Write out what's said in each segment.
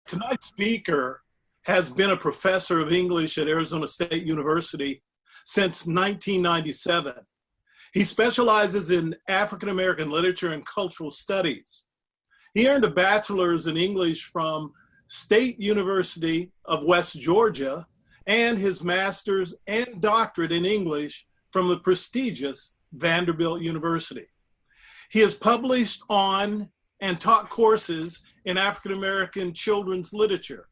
Tonight's speaker has been a professor of English at Arizona State University since 1997. He specializes in African American literature and cultural studies. He earned a bachelor's in English from State University of West Georgia and his master's and doctorate in English from the prestigious Vanderbilt University. He has published on and taught courses in African American children's literature,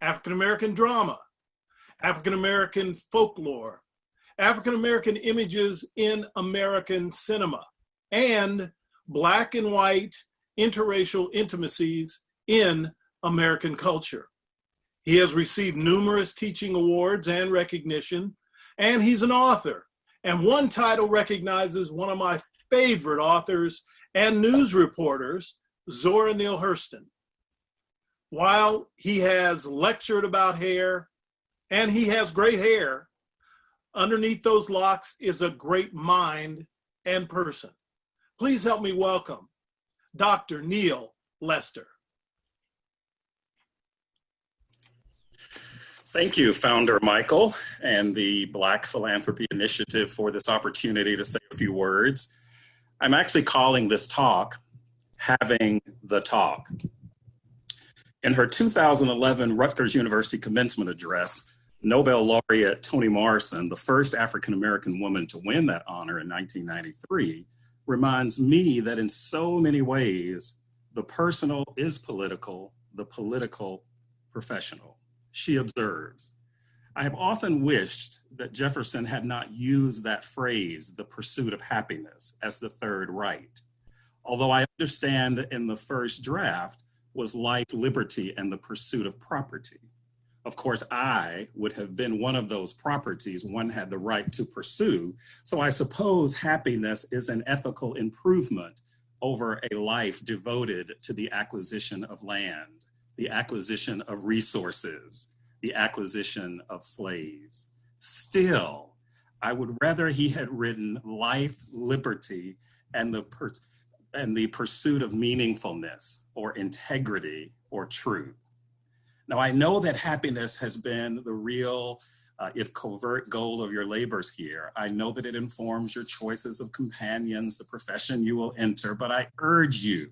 African American drama, African American folklore, African American images in American cinema, and Black and white interracial intimacies in American culture. He has received numerous teaching awards and recognition, and he's an author. And one title recognizes one of my favorite authors and news reporters, Zora Neale Hurston. While he has lectured about hair, and he has great hair, underneath those locks is a great mind and person. Please help me welcome Dr. Neil Lester. Thank you, Founder Michael and the Black Philanthropy Initiative for this opportunity to say a few words. I'm actually calling this talk, Having the Talk. In her 2011 Rutgers University commencement address, Nobel laureate Toni Morrison, the first African-American woman to win that honor in 1993, reminds me that in so many ways, the personal is political, the political professional. She observes, I have often wished that Jefferson had not used that phrase, the pursuit of happiness, as the third right. Although I understand in the first draft was life, liberty, and the pursuit of property. Of course, I would have been one of those properties one had the right to pursue. So I suppose happiness is an ethical improvement over a life devoted to the acquisition of land, the acquisition of resources, the acquisition of slaves. Still, I would rather he had written life, liberty, and the pursuit of meaningfulness or integrity or truth. Now, I know that happiness has been the real, if covert, goal of your labors here. I know that it informs your choices of companions, the profession you will enter, but I urge you,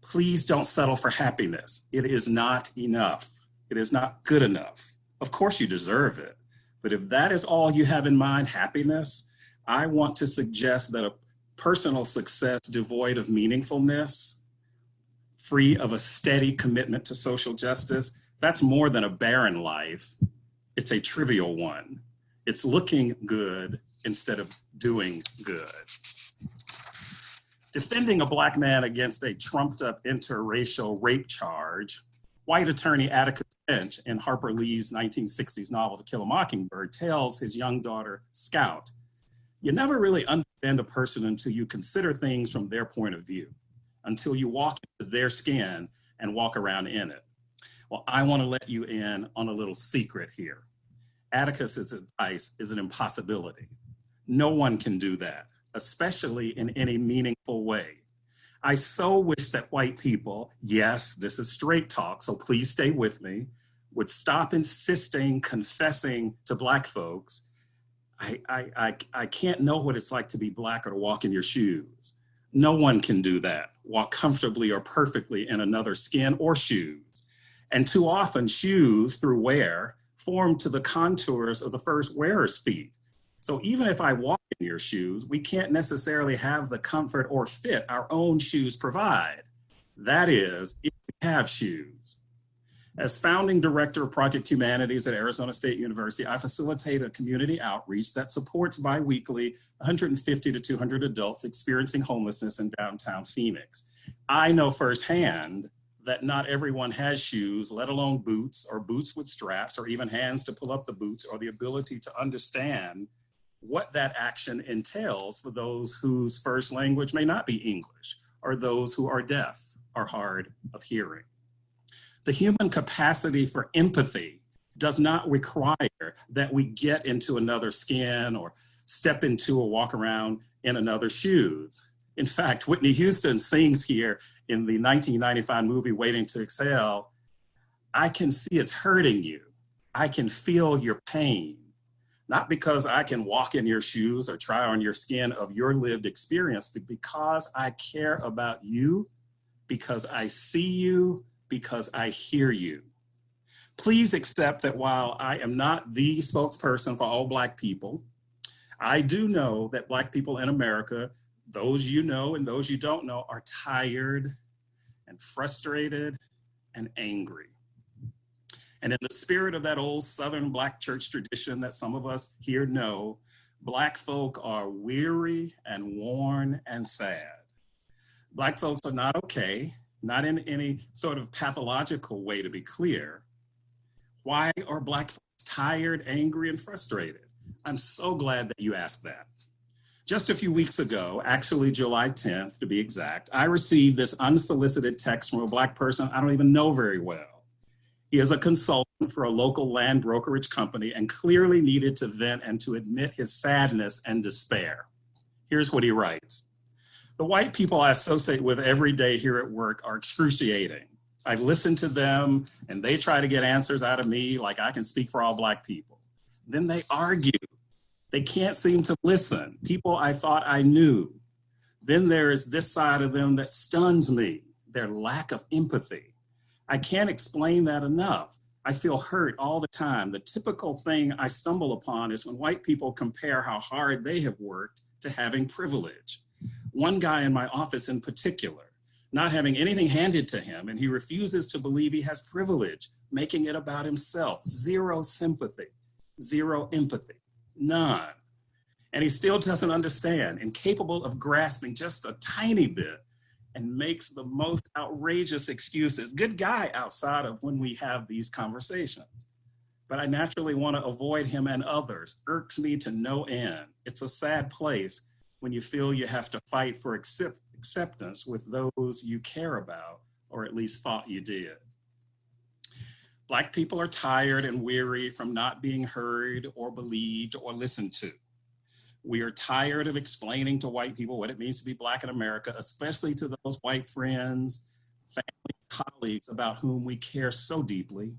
please don't settle for happiness. It is not enough. It is not good enough. Of course you deserve it, but if that is all you have in mind, happiness, I want to suggest that a personal success devoid of meaningfulness, free of a steady commitment to social justice, that's more than a barren life. It's a trivial one. It's looking good instead of doing good. Defending a Black man against a trumped up interracial rape charge, white attorney Atticus Finch in Harper Lee's 1960s novel To Kill a Mockingbird tells his young daughter, Scout, you never really understand a person until you consider things from their point of view, until you walk into their skin and walk around in it. Well, I want to let you in on a little secret here. Atticus's advice is an impossibility. No one can do that, especially in any meaningful way. I so wish that white people, yes, this is straight talk, so please stay with me, would stop insisting, confessing to Black folks, I can't know what it's like to be Black or to walk in your shoes. No one can do that, walk comfortably or perfectly in another skin or shoes. And too often shoes through wear form to the contours of the first wearer's feet. So even if I walk in your shoes, we can't necessarily have the comfort or fit our own shoes provide. That is, if we have shoes. As founding director of Project Humanities at Arizona State University, I facilitate a community outreach that supports biweekly 150 to 200 adults experiencing homelessness in downtown Phoenix. I know firsthand that not everyone has shoes, let alone boots or boots with straps or even hands to pull up the boots or the ability to understand what that action entails for those whose first language may not be English or those who are deaf or hard of hearing. The human capacity for empathy does not require that we get into another skin or step into or walk around in another's shoes. In fact, Whitney Houston sings here in the 1995 movie Waiting to Exhale, I can see it's hurting you. I can feel your pain, not because I can walk in your shoes or try on your skin of your lived experience, but because I care about you, because I see you, because I hear you. Please accept that while I am not the spokesperson for all Black people, I do know that Black people in America, those you know and those you don't know, are tired and frustrated and angry. And in the spirit of that old Southern Black church tradition that some of us here know, Black folk are weary and worn and sad. Black folks are not okay, not in any sort of pathological way, to be clear. Why are Black folks tired, angry, and frustrated? I'm so glad that you asked that. Just a few weeks ago, actually July 10th to be exact, I received this unsolicited text from a Black person I don't even know very well. He is a consultant for a local land brokerage company and clearly needed to vent and to admit his sadness and despair. Here's what he writes. The white people I associate with every day here at work are excruciating. I listen to them and they try to get answers out of me like I can speak for all Black people. Then they argue. They can't seem to listen. People I thought I knew. Then there is this side of them that stuns me, their lack of empathy. I can't explain that enough. I feel hurt all the time. The typical thing I stumble upon is when white people compare how hard they have worked to having privilege. One guy in my office in particular, not having anything handed to him, and he refuses to believe he has privilege, making it about himself. Zero sympathy, zero empathy, none. And he still doesn't understand, incapable of grasping just a tiny bit, and makes the most outrageous excuses. Good guy outside of when we have these conversations. But I naturally want to avoid him and others. Irks me to no end. It's a sad place when you feel you have to fight for acceptance with those you care about, or at least thought you did. Black people are tired and weary from not being heard or believed or listened to. We are tired of explaining to white people what it means to be Black in America, especially to those white friends, family, colleagues about whom we care so deeply.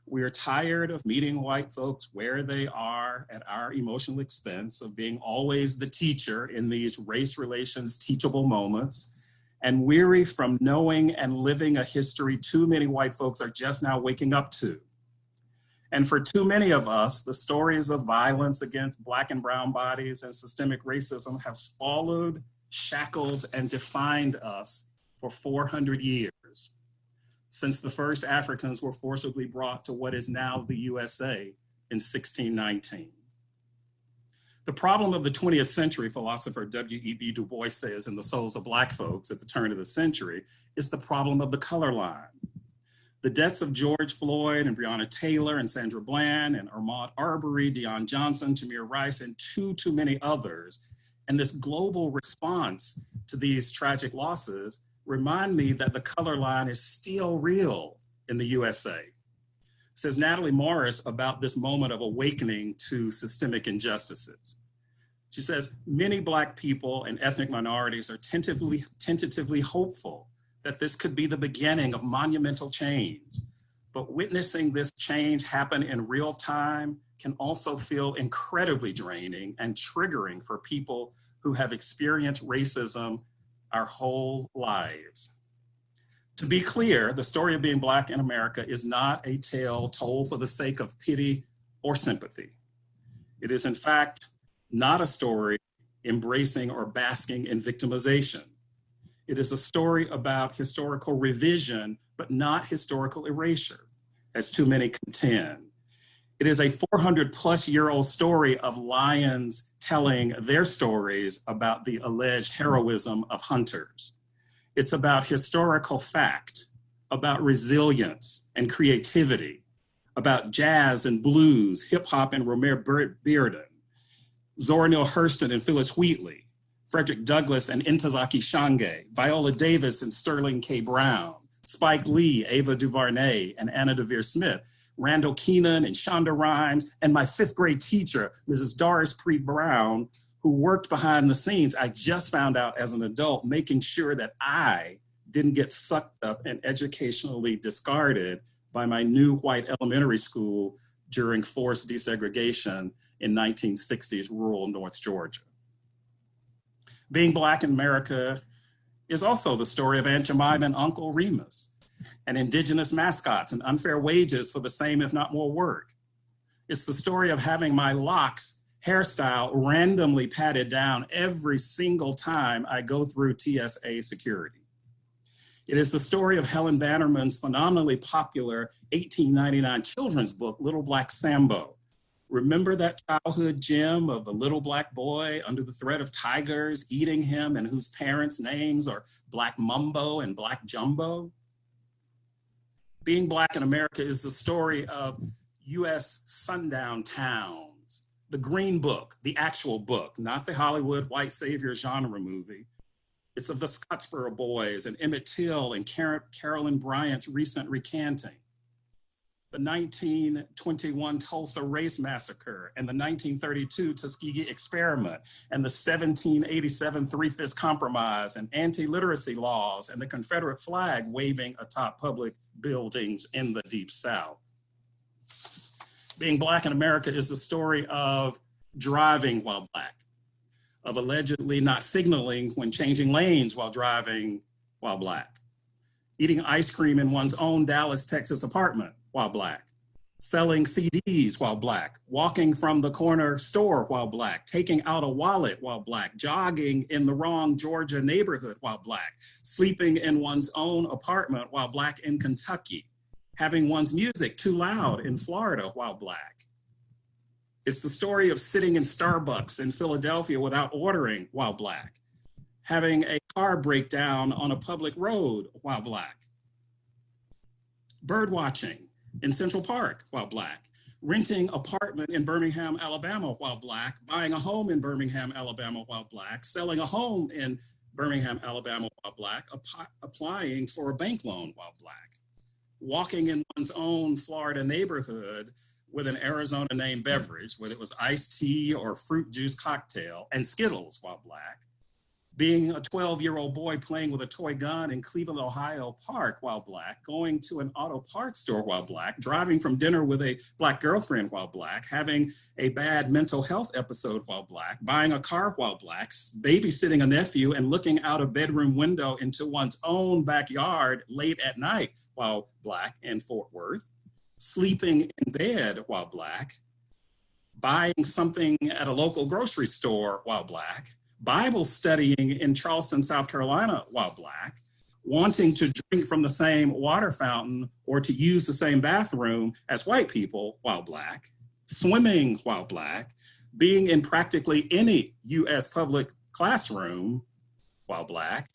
We are tired of meeting white folks where they are at our emotional expense, of being always the teacher in these race relations teachable moments, and weary from knowing and living a history too many white folks are just now waking up to. And for too many of us, the stories of violence against Black and brown bodies and systemic racism have followed, shackled, and defined us for 400 years, since the first Africans were forcibly brought to what is now the USA in 1619. The problem of the 20th century, philosopher W.E.B. Du Bois says in The Souls of Black Folks at the turn of the century, is the problem of the color line. The deaths of George Floyd and Breonna Taylor and Sandra Bland and Ahmaud Arbery, Deion Johnson, Tamir Rice, and too many others, and this global response to these tragic losses remind me that the color line is still real in the USA. Says Natalie Morris about this moment of awakening to systemic injustices. She says, many Black people and ethnic minorities are tentatively hopeful that this could be the beginning of monumental change. But witnessing this change happen in real time can also feel incredibly draining and triggering for people who have experienced racism our whole lives. To be clear, the story of being Black in America is not a tale told for the sake of pity or sympathy. It is in fact not a story embracing or basking in victimization. It is a story about historical revision, but not historical erasure, as too many contend. It is a 400-plus-year-old story of lions telling their stories about the alleged heroism of hunters. It's about historical fact, about resilience and creativity, about jazz and blues, hip hop and Romare Bearden, Zora Neale Hurston and Phyllis Wheatley, Frederick Douglass and Ntozake Shange, Viola Davis and Sterling K. Brown, Spike Lee, Ava DuVernay, and Anna Devere Smith, Randall Keenan and Shonda Rhimes, and my fifth grade teacher, Mrs. Doris Preet Brown, who worked behind the scenes, I just found out as an adult, making sure that I didn't get sucked up and educationally discarded by my new white elementary school during forced desegregation in 1960s rural North Georgia. Being Black in America is also the story of Aunt Jemima and Uncle Remus, and indigenous mascots and unfair wages for the same, if not more work. It's the story of having my locks hairstyle randomly patted down every single time I go through TSA security. It is the story of Helen Bannerman's phenomenally popular 1899 children's book, Little Black Sambo. Remember that childhood gem of the little Black boy under the threat of tigers eating him and whose parents' names are Black Mumbo and Black Jumbo? Being Black in America is the story of US sundown towns, the Green Book, the actual book, not the Hollywood white savior genre movie. It's of the Scottsboro Boys and Emmett Till and Carolyn Bryant's recent recanting. The 1921 Tulsa Race Massacre and the 1932 Tuskegee Experiment and the 1787 Three-Fifths Compromise and anti-literacy laws and the Confederate flag waving atop public buildings in the Deep South. Being Black in America is the story of driving while Black, of allegedly not signaling when changing lanes while driving while Black, eating ice cream in one's own Dallas, Texas apartment while Black, selling CDs while Black, walking from the corner store while Black, taking out a wallet while Black, jogging in the wrong Georgia neighborhood while Black, sleeping in one's own apartment while Black in Kentucky, having one's music too loud in Florida while Black. It's the story of sitting in Starbucks in Philadelphia without ordering while Black, having a car break down on a public road while Black, bird watching in Central Park while Black, renting apartment in Birmingham, Alabama while Black, buying a home in Birmingham, Alabama while Black, selling a home in Birmingham, Alabama while Black, applying for a bank loan while Black, walking in one's own Florida neighborhood with an Arizona named beverage, whether it was iced tea or fruit juice cocktail, and Skittles while Black, being a 12-year-old boy playing with a toy gun in Cleveland, Ohio park while Black, going to an auto parts store while Black, driving from dinner with a Black girlfriend while Black, having a bad mental health episode while Black, buying a car while Black, babysitting a nephew and looking out a bedroom window into one's own backyard late at night while Black in Fort Worth, sleeping in bed while Black, buying something at a local grocery store while Black, Bible studying in Charleston, South Carolina while Black, wanting to drink from the same water fountain or to use the same bathroom as white people while Black, swimming while Black, being in practically any US public classroom while Black,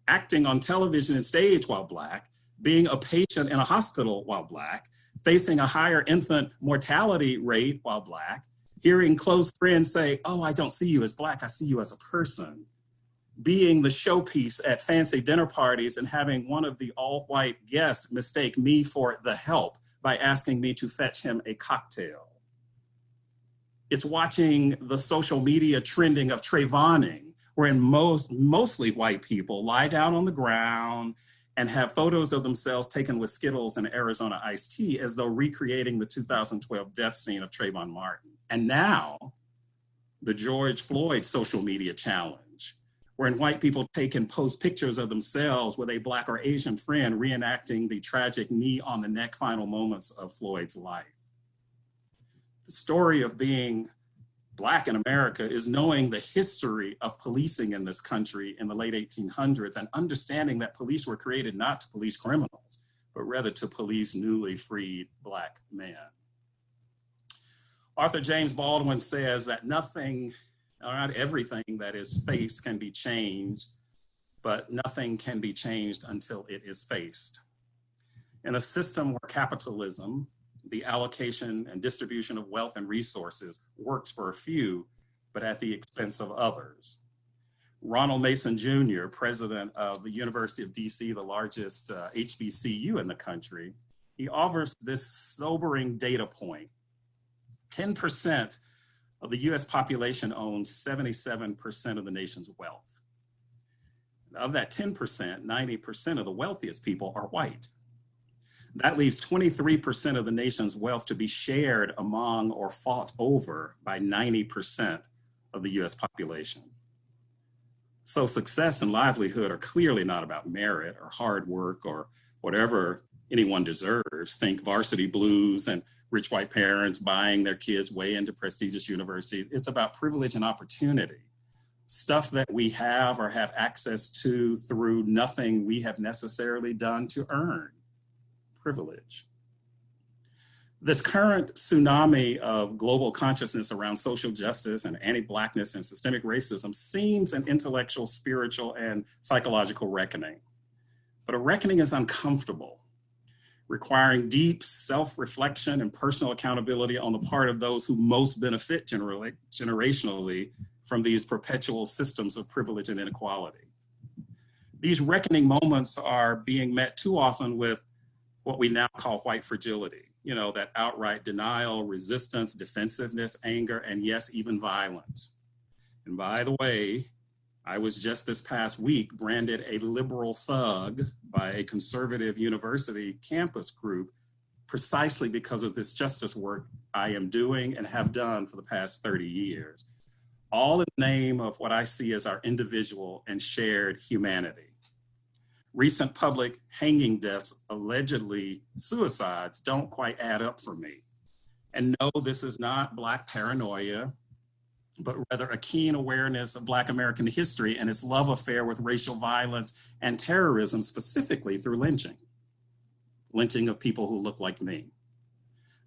acting on television and stage while Black, being a patient in a hospital while Black, facing a higher infant mortality rate while Black, hearing close friends say, "Oh, I don't see you as Black, I see you as a person," being the showpiece at fancy dinner parties and having one of the all-white guests mistake me for the help by asking me to fetch him a cocktail. It's watching the social media trending of Trayvoning, wherein mostly white people lie down on the ground and have photos of themselves taken with Skittles and Arizona iced tea as though recreating the 2012 death scene of Trayvon Martin. And now, the George Floyd social media challenge, wherein white people take and post pictures of themselves with a Black or Asian friend reenacting the tragic knee on the neck final moments of Floyd's life. The story of being Black in America is knowing the history of policing in this country in the late 1800s and understanding that police were created not to police criminals, but rather to police newly freed Black men. Arthur James Baldwin says that nothing, or not everything that is faced can be changed, but nothing can be changed until it is faced. In a system where capitalism, the allocation and distribution of wealth and resources, works for a few, but at the expense of others. Ronald Mason Jr., president of the University of DC, the largest HBCU in the country, he offers this sobering data point. 10% of the US population owns 77% of the nation's wealth. Of that 10%, 90% of the wealthiest people are white. That leaves 23% of the nation's wealth to be shared among or fought over by 90% of the US population. So success and livelihood are clearly not about merit or hard work or whatever anyone deserves. Think varsity blues and rich white parents buying their kids way into prestigious universities. It's about privilege and opportunity, stuff that we have or have access to through nothing we have necessarily done to earn privilege. This current tsunami of global consciousness around social justice and anti-Blackness and systemic racism seems an intellectual, spiritual, and psychological reckoning. But a reckoning is uncomfortable, requiring deep self-reflection and personal accountability on the part of those who most benefit generationally from these perpetual systems of privilege and inequality. These reckoning moments are being met too often with what we now call white fragility. You know, that outright denial, resistance, defensiveness, anger, and yes, even violence. And by the way, I was just this past week branded a liberal thug by a conservative university campus group precisely because of this justice work I am doing and have done for the past 30 years, all in the name of what I see as our individual and shared humanity. Recent public hanging deaths, allegedly suicides, don't quite add up for me. And no, this is not Black paranoia, but rather a keen awareness of Black American history and its love affair with racial violence and terrorism, specifically through lynching of people who look like me.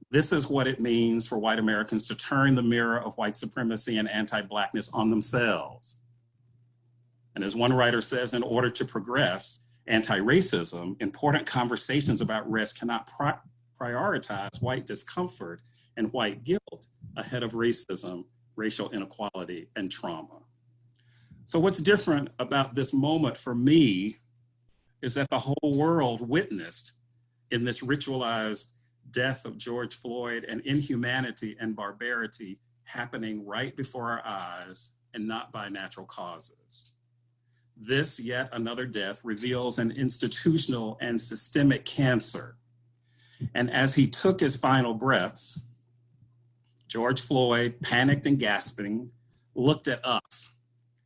This is what it means for white Americans to turn the mirror of white supremacy and anti-Blackness on themselves. And as one writer says, in order to progress anti-racism, important conversations about race cannot prioritize white discomfort and white guilt ahead of racism, racial inequality, and trauma. So what's different about this moment for me is that the whole world witnessed in this ritualized death of George Floyd and inhumanity and barbarity happening right before our eyes and not by natural causes. This yet another death reveals an institutional and systemic cancer. And as he took his final breaths, George Floyd, panicked and gasping, looked at us.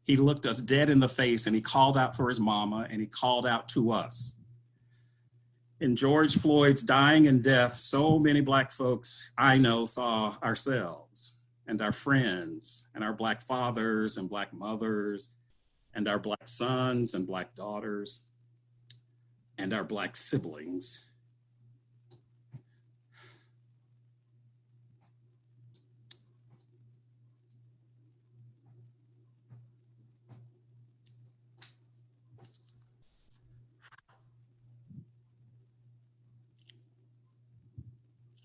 He looked us dead in the face and he called out for his mama and he called out to us. In George Floyd's dying and death, so many Black folks I know saw ourselves and our friends and our Black fathers and Black mothers and our Black sons and Black daughters and our Black siblings.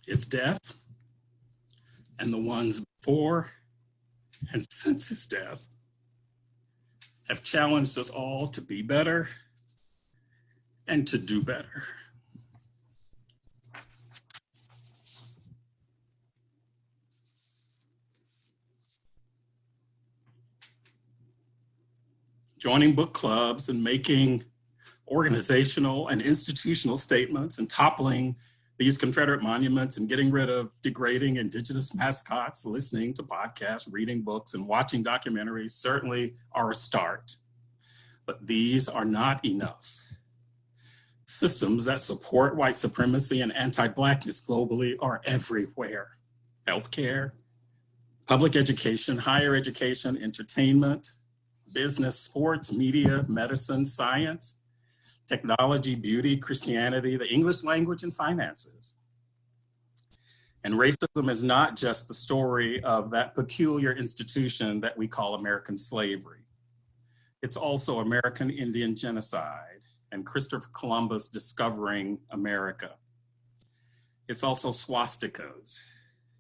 His death and the ones before and since his death have challenged us all to be better and to do better. Joining book clubs and making organizational and institutional statements and toppling these Confederate monuments and getting rid of degrading Indigenous mascots, listening to podcasts, reading books, and watching documentaries certainly are a start. But these are not enough. Systems that support white supremacy and anti-Blackness globally are everywhere. Healthcare, public education, higher education, entertainment, business, sports, media, medicine, science, technology, beauty, Christianity, the English language, and finances. And racism is not just the story of that peculiar institution that we call American slavery. It's also American Indian genocide and Christopher Columbus discovering America. It's also swastikas.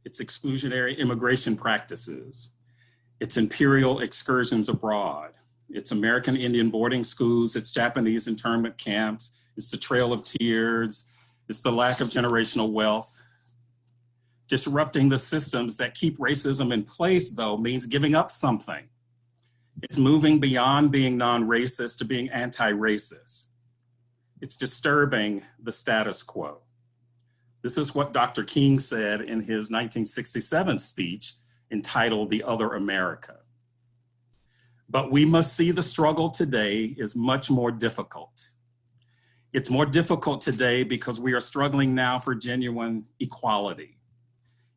It's exclusionary immigration practices. It's imperial excursions abroad. It's American Indian boarding schools, it's Japanese internment camps, it's the Trail of Tears, it's the lack of generational wealth. Disrupting the systems that keep racism in place, though, means giving up something. It's moving beyond being non-racist to being anti-racist. It's disturbing the status quo. This is what Dr. King said in his 1967 speech entitled The Other America. But we must see the struggle today is much more difficult. It's more difficult today because we are struggling now for genuine equality.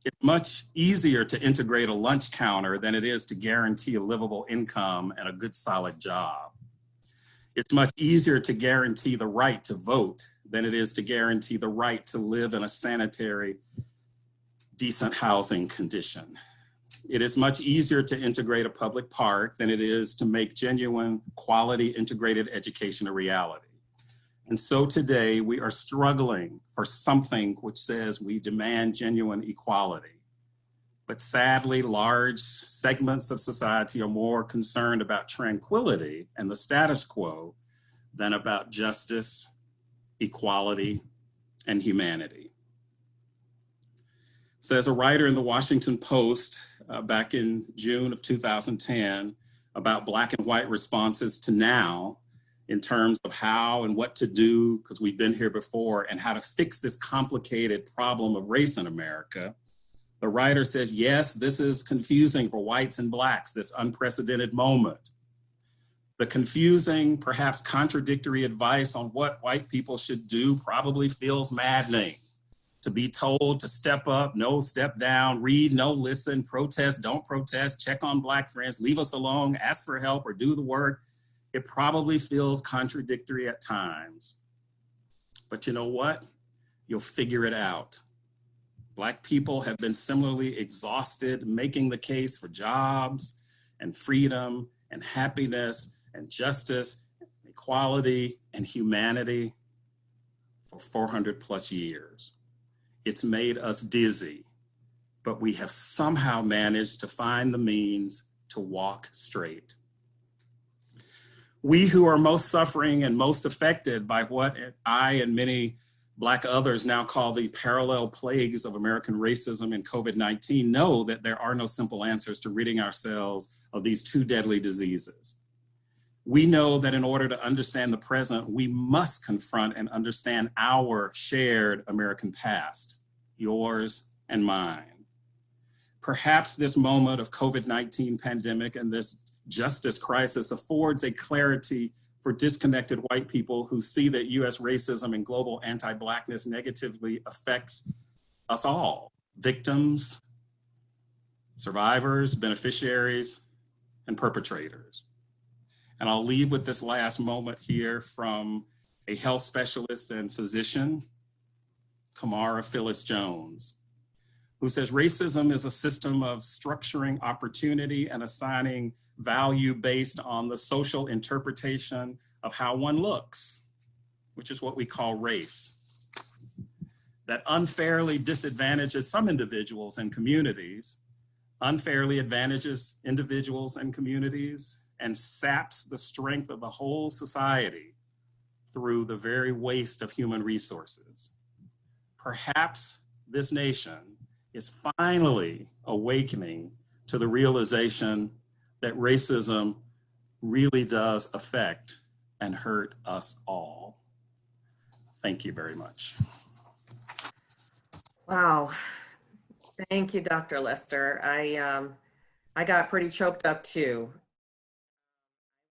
It's much easier to integrate a lunch counter than it is to guarantee a livable income and a good solid job. It's much easier to guarantee the right to vote than it is to guarantee the right to live in a sanitary, decent housing condition. It is much easier to integrate a public park than it is to make genuine, quality, integrated education a reality. And so today we are struggling for something which says we demand genuine equality. But sadly, large segments of society are more concerned about tranquility and the status quo than about justice, equality, and humanity. Says a writer in the Washington Post back in June of 2010 about Black and white responses to now in terms of how and what to do, because we've been here before, and how to fix this complicated problem of race in America. The writer says, yes, this is confusing for whites and Blacks, this unprecedented moment. The confusing, perhaps contradictory advice on what white people should do probably feels maddening. To be told to step up, no, step down, read, no, listen, protest, don't protest, check on Black friends, leave us alone, ask for help, or do the work. It probably feels contradictory at times. But you know what? You'll figure it out. Black people have been similarly exhausted making the case for jobs and freedom and happiness and justice, equality and humanity for 400 plus years. It's made us dizzy, but we have somehow managed to find the means to walk straight. We who are most suffering and most affected by what I and many Black others now call the parallel plagues of American racism and COVID-19 know that there are no simple answers to ridding ourselves of these two deadly diseases. We know that in order to understand the present, we must confront and understand our shared American past, yours and mine. Perhaps this moment of COVID-19 pandemic and this justice crisis affords a clarity for disconnected white people who see that US racism and global anti-Blackness negatively affects us all, victims, survivors, beneficiaries, and perpetrators. And I'll leave with this last moment here from a health specialist and physician, Kamara Phyllis Jones, who says racism is a system of structuring opportunity and assigning value based on the social interpretation of how one looks, which is what we call race. That unfairly disadvantages some individuals and communities, unfairly advantages individuals and communities, and saps the strength of the whole society through the very waste of human resources. Perhaps this nation is finally awakening to the realization that racism really does affect and hurt us all. Thank you very much. Wow. Thank you, Dr. Lester. I got pretty choked up too.